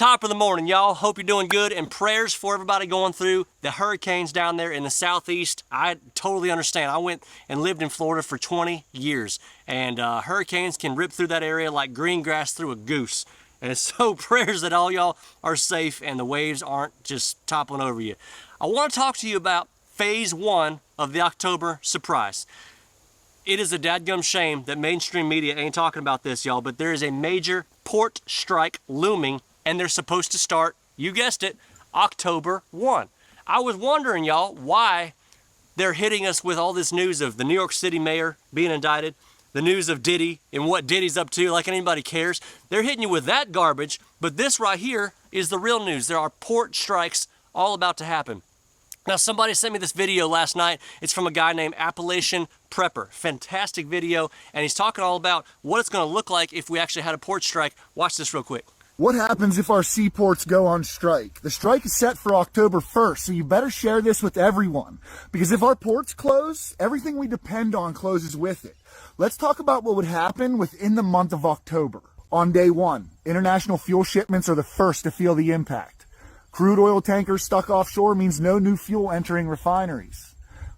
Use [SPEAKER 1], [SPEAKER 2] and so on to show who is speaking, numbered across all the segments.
[SPEAKER 1] Top of the morning, y'all. Hope you're doing good, and prayers for everybody going through the hurricanes down there in the southeast. I totally understand. I went and lived in Florida for 20 years, and hurricanes can rip through that area like green grass through a goose. And so prayers that all y'all are safe and the waves aren't just toppling over you. I want to talk to you about phase 1 of the October surprise. It is a dadgum shame that mainstream media ain't talking about this, y'all, but there is a major port strike looming, and they're supposed to start, you guessed it, October 1. I was wondering, y'all, why they're hitting us with all this news of the New York City mayor being indicted, the news of Diddy and what Diddy's up to, like anybody cares. They're hitting you with that garbage, but this right here is the real news. There are port strikes all about to happen. Now, somebody sent me this video last night. It's from a guy named Appalachian Prepper. Fantastic video, and he's talking all about what it's going to look like if we actually had a port strike. Watch this real quick.
[SPEAKER 2] What happens if our seaports go on strike? The strike is set for October 1st, so you better share this with everyone. Because if our ports close, everything we depend on closes with it. Let's talk about what would happen within the month of October. On day 1, international fuel shipments are the first to feel the impact. Crude oil tankers stuck offshore means no new fuel entering refineries.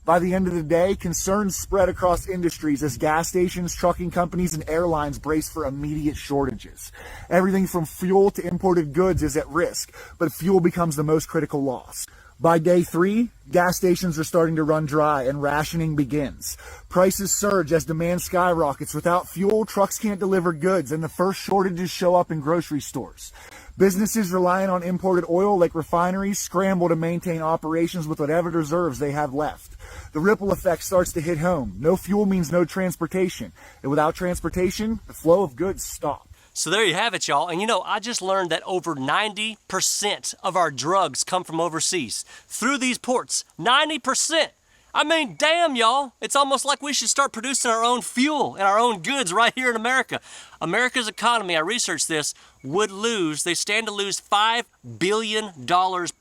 [SPEAKER 2] By the end of the day, concerns spread across industries as gas stations, trucking companies, and airlines brace for immediate shortages. Everything from fuel to imported goods is at risk, but fuel becomes the most critical loss. By day 3, gas stations are starting to run dry and rationing begins. Prices surge as demand skyrockets. Without fuel, trucks can't deliver goods, and the first shortages show up in grocery stores. Businesses relying on imported oil, like refineries, scramble to maintain operations with whatever reserves they have left. The ripple effect starts to hit home. No fuel means no transportation, and without transportation, the flow of goods stops.
[SPEAKER 1] So there you have it, y'all. And you know, I just learned that over 90% of our drugs come from overseas through these ports. 90%. I mean, damn, y'all. It's almost like we should start producing our own fuel and our own goods right here in America. America's economy, I researched this, they stand to lose $5 billion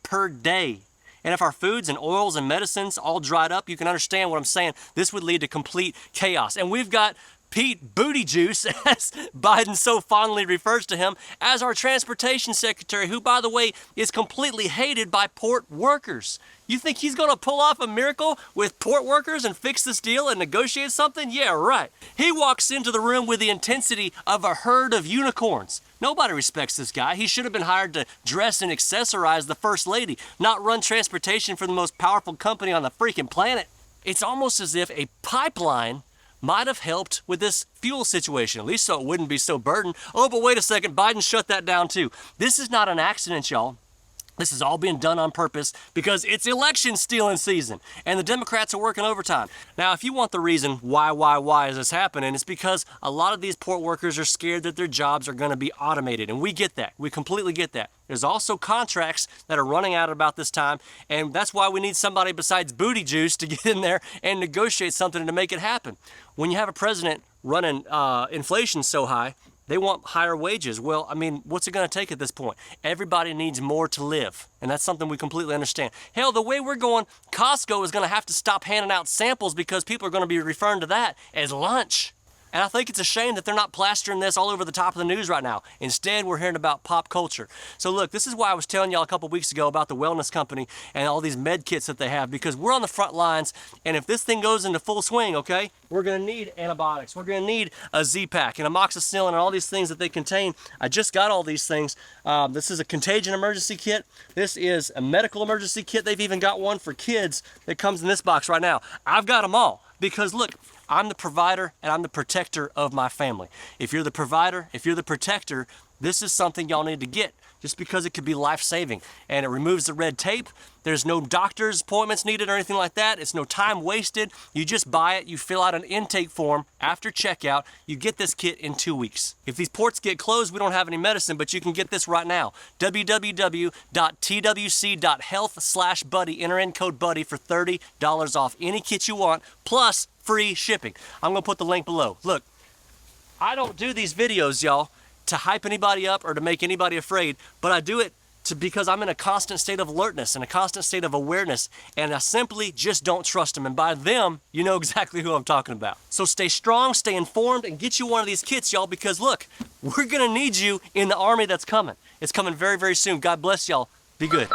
[SPEAKER 1] per day. And if our foods and oils and medicines all dried up, you can understand what I'm saying. This would lead to complete chaos. And we've got Pete Booty Juice, as Biden so fondly refers to him, as our transportation secretary, who, by the way, is completely hated by port workers. You think he's going to pull off a miracle with port workers and fix this deal and negotiate something? Yeah, right. He walks into the room with the intensity of a herd of unicorns. Nobody respects this guy. He should have been hired to dress and accessorize the first lady, not run transportation for the most powerful company on the freaking planet. It's almost as if a pipeline might have helped with this fuel situation, at least so it wouldn't be so burdened. Oh, but wait a second, Biden shut that down too. This is not an accident, y'all. This is all being done on purpose because it's election stealing season and the Democrats are working overtime. Now, if you want the reason why is this happening, it's because a lot of these port workers are scared that their jobs are going to be automated, and we get that. We completely get that. There's also contracts that are running out at about this time, and that's why we need somebody besides Booty Juice to get in there and negotiate something to make it happen. When you have a president running inflation so high, they want higher wages. Well, I mean, what's it going to take at this point? Everybody needs more to live, and that's something we completely understand. Hell, the way we're going, Costco is going to have to stop handing out samples because people are going to be referring to that as lunch. And I think it's a shame that they're not plastering this all over the top of the news right now. Instead, we're hearing about pop culture. So look, this is why I was telling y'all a couple weeks ago about the wellness company and all these med kits that they have, because we're on the front lines, and if this thing goes into full swing, okay, we're going to need antibiotics. We're going to need a Z-Pack and amoxicillin and all these things that they contain. I just got all these things. This is a contagion emergency kit. This is a medical emergency kit. They've even got one for kids that comes in this box right now. I've got them all because, look, I'm the provider and I'm the protector of my family. If you're the provider, if you're the protector, this is something y'all need to get just because it could be life-saving. And it removes the red tape. There's no doctor's appointments needed or anything like that. It's no time wasted. You just buy it. You fill out an intake form after checkout. You get this kit in 2 weeks. If these ports get closed, we don't have any medicine, but you can get this right now. www.twc.health/buddy. Enter in code BUDDY for $30 off any kit you want, plus free shipping. I'm going to put the link below. Look, I don't do these videos, y'all, to hype anybody up or to make anybody afraid, but I do it because I'm in a constant state of alertness and a constant state of awareness, and I simply just don't trust them. And by them, you know exactly who I'm talking about. So stay strong, stay informed, and get you one of these kits, y'all, because look, we're gonna need you in the army that's coming. It's coming very, very soon. God bless y'all. Be good.